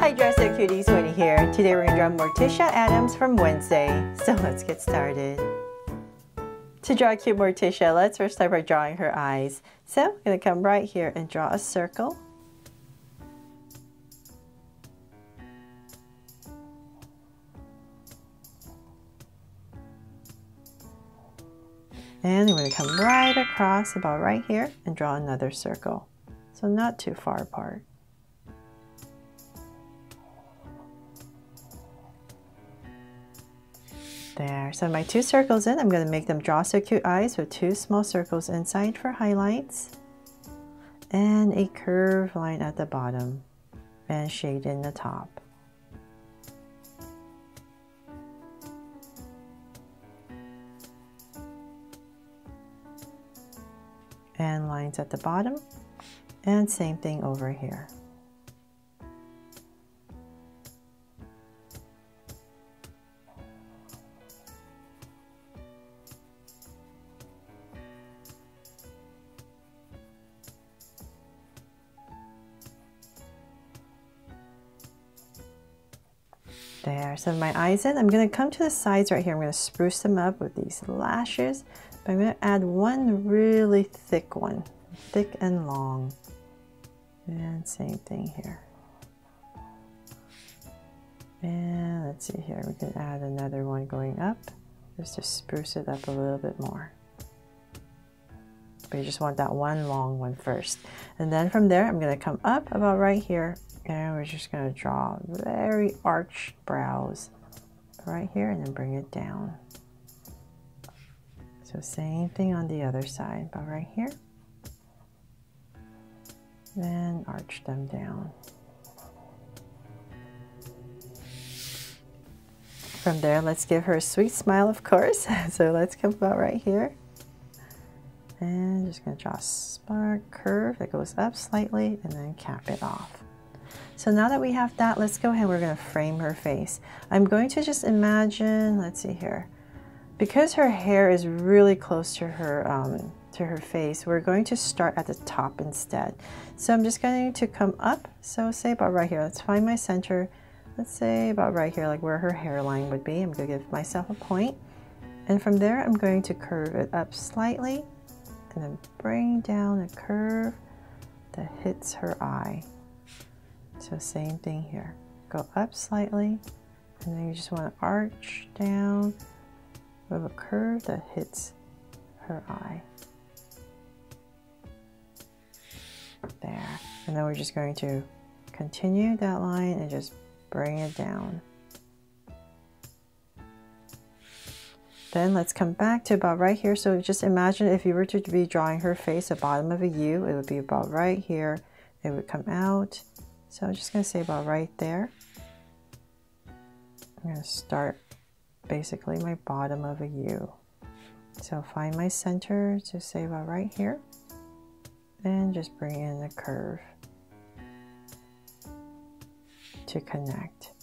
Hi Dress Up Cuties, Winnie here. Today we're going to draw Morticia Addams from Wednesday. So let's get started. To draw cute Morticia, let's first start by drawing her eyes. So I'm going to come right here and draw a circle. And I'm going to come right across about right here and draw another circle. So not too far apart. There, so my two circles in, I'm going to make them Draw So Cute eyes with two small circles inside for highlights and a curved line at the bottom and shade in the top. And lines at the bottom, and same thing over here. There, so my eyes in, I'm going to come to the sides right here. I'm going to spruce them up with these lashes, but I'm going to add one really thick one, thick and long. And same thing here. And let's see here, we can add another one going up, just to spruce it up a little bit more. But you just want that one long one first. And then from there, I'm going to come up about right here. And we're just going to draw very arched brows right here and then bring it down. So same thing on the other side, about right here. Then arch them down. From there, let's give her a sweet smile, of course. So let's come about right here. And just going to draw a spark curve that goes up slightly and then cap it off. So now that we have that, let's go ahead, we're going to frame her face. I'm going to just imagine, let's see here, because her hair is really close to her face, we're going to start at the top instead. So I'm just going to come up, so say about right here, let's find my center, let's say about right here, like where her hairline would be. I'm going to give myself a point, and from there I'm going to curve it up slightly, and then bring down a curve that hits her eye. So same thing here, go up slightly, and then you just want to arch down with a curve that hits her eye. There, and then we're just going to continue that line and just bring it down. Then let's come back to about right here. So just imagine if you were to be drawing her face, the bottom of a U, it would be about right here. It would come out. So I'm just going to say about right there. I'm going to start basically my bottom of a U. So find my center, just say about right here. And just bring in a curve to connect.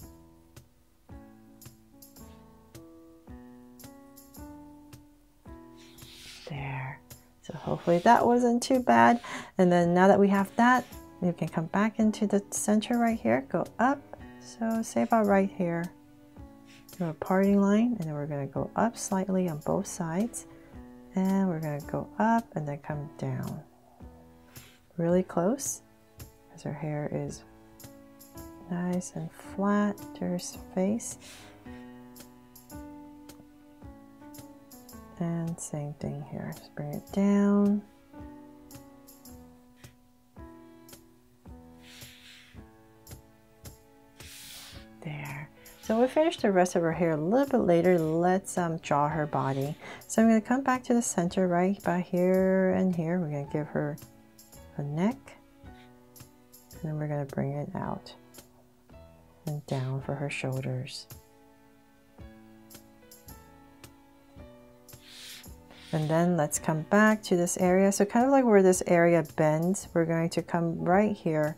There. So hopefully that wasn't too bad. And then now that we have that, you can come back into the center right here, go up, so say about right here, do a parting line, and then we're going to go up slightly on both sides, and we're going to go up and then come down, really close, because her hair is nice and flat to her face, and same thing here, just bring it down. There. So we'll finish the rest of her hair a little bit later. Let's draw her body. So I'm going to come back to the center right by here and here. We're going to give her a neck. And then we're going to bring it out and down for her shoulders. And then let's come back to this area. So kind of like where this area bends, we're going to come right here.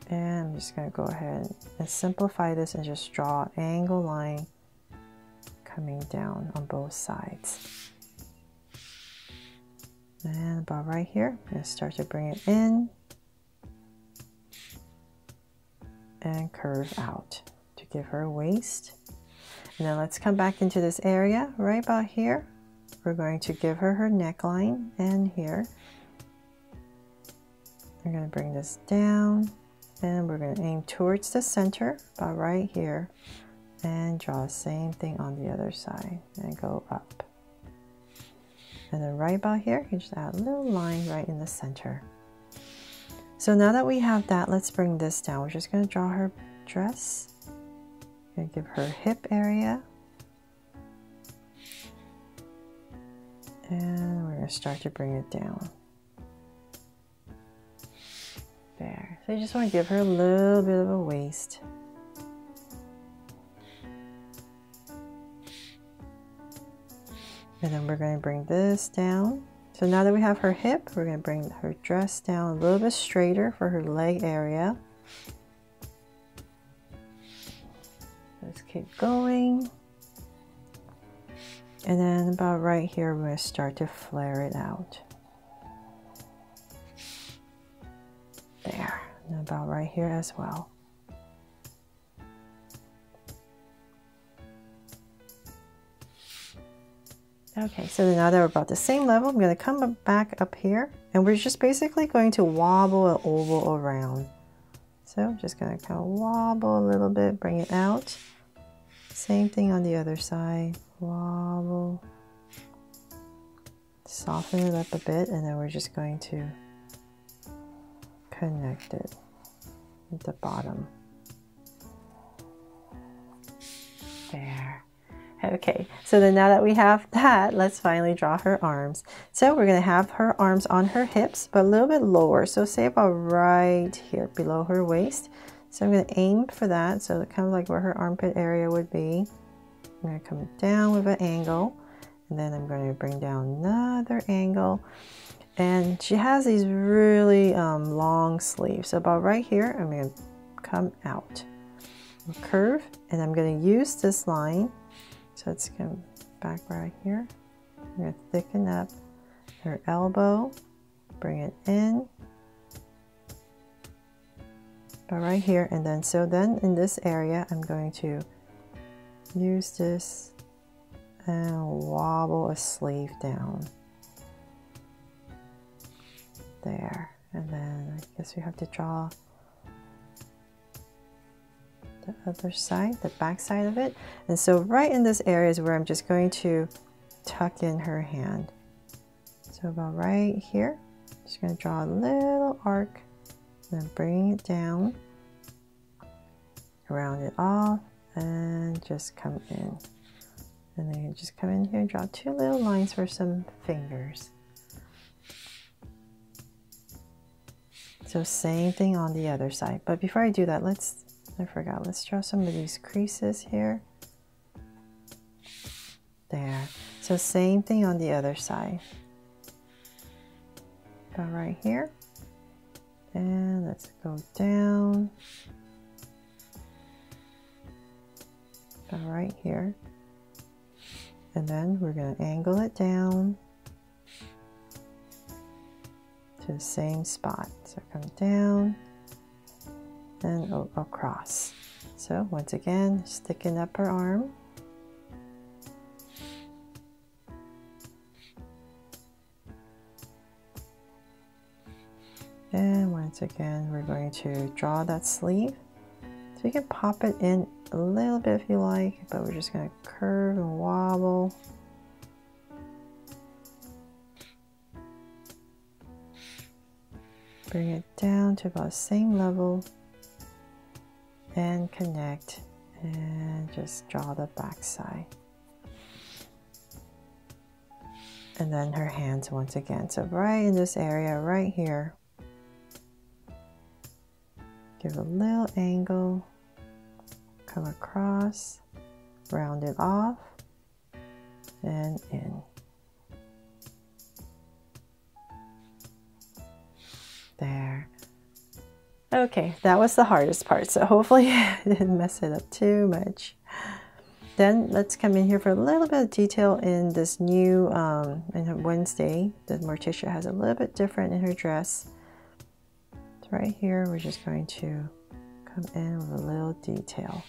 And I'm just going to go ahead and simplify this and just draw an angle line coming down on both sides. And about right here, I'm going to start to bring it in. and curve out to give her a waist. And then let's come back into this area right about here. We're going to give her her neckline, and here we're going to bring this down, and we're going to aim towards the center about right here, and draw the same thing on the other side and go up. And then right about here, you just add a little line right in the center. So now that we have that, let's bring this down. We're just going to draw her dress. We're going to give her hip area. And we're going to start to bring it down. There. So you just want to give her a little bit of a waist. And then we're going to bring this down. So now that we have her hip, we're going to bring her dress down a little bit straighter for her leg area. Let's keep going. And then about right here, we're going to start to flare it out. There. And about right here as well. Okay, so now that we're about the same level, I'm going to come back up here, and we're just basically going to wobble an oval around. So I'm just going to kind of wobble a little bit, bring it out. Same thing on the other side. Wobble. Soften it up a bit, and then we're just going to connect it at the bottom. There. Okay, so then now that we have that, let's finally draw her arms. So we're going to have her arms on her hips, but a little bit lower. So say about right here, below her waist. So I'm going to aim for that, so kind of like where her armpit area would be. I'm going to come down with an angle, and then I'm going to bring down another angle. And she has these really long sleeves. So about right here, I'm going to come out. Curve, and I'm going to use this line. So let's go back right here. I'm going to thicken up her elbow, bring it in, about right here, and then so then in this area I'm going to use this and wobble a sleeve down. There, and then I guess we have to draw the other side, the back side of it. And so right in this area is where I'm just going to tuck in her hand. So about right here, just going to draw a little arc, and then bring it down, round it off, and just come in. And then you just come in here and draw two little lines for some fingers. So same thing on the other side. But before I do that, I forgot, let's draw some of these creases here. There. So same thing on the other side. About right here. And let's go down. About right here. And then we're going to angle it down to the same spot. So come down and across. So once again, sticken up her arm. And once again, we're going to draw that sleeve. So you can pop it in a little bit if you like, but we're just going to curve and wobble. Bring it down to about the same level and connect, and just draw the back side. And then her hands once again. So right in this area right here, give a little angle, come across, round it off, and in. There. Okay, that was the hardest part, so hopefully I didn't mess it up too much. Then let's come in here for a little bit of detail in this new in Wednesday that Morticia has a little bit different in her dress. So right here we're just going to come in with a little detail.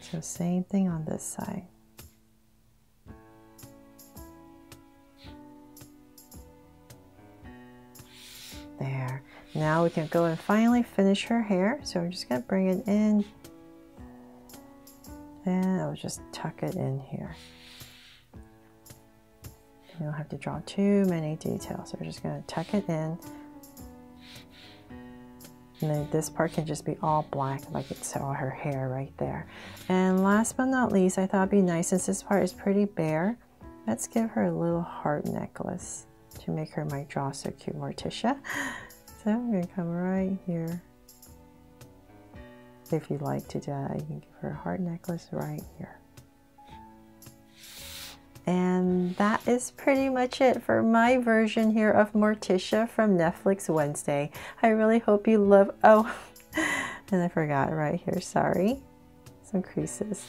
So same thing on this side. There. Now we can go and finally finish her hair. So I'm just going to bring it in. And I'll just tuck it in here. You don't have to draw too many details. So we're just going to tuck it in. And then this part can just be all black, like it's all her hair right there. And last but not least, I thought it'd be nice, since this part is pretty bare, let's give her a little heart necklace to make her my Draw So Cute Morticia. So I'm going to come right here. If you'd like to do that, you can give her a heart necklace right here. And that is pretty much it for my version here of Morticia from Netflix Wednesday. I really hope you love, oh, and I forgot right here, sorry, some creases.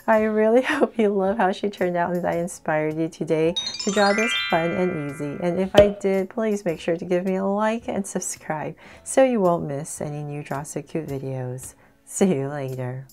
I really hope you love how she turned out and that I inspired you today to draw this fun and easy. And if I did, please make sure to give me a like and subscribe so you won't miss any new Draw So Cute videos. See you later.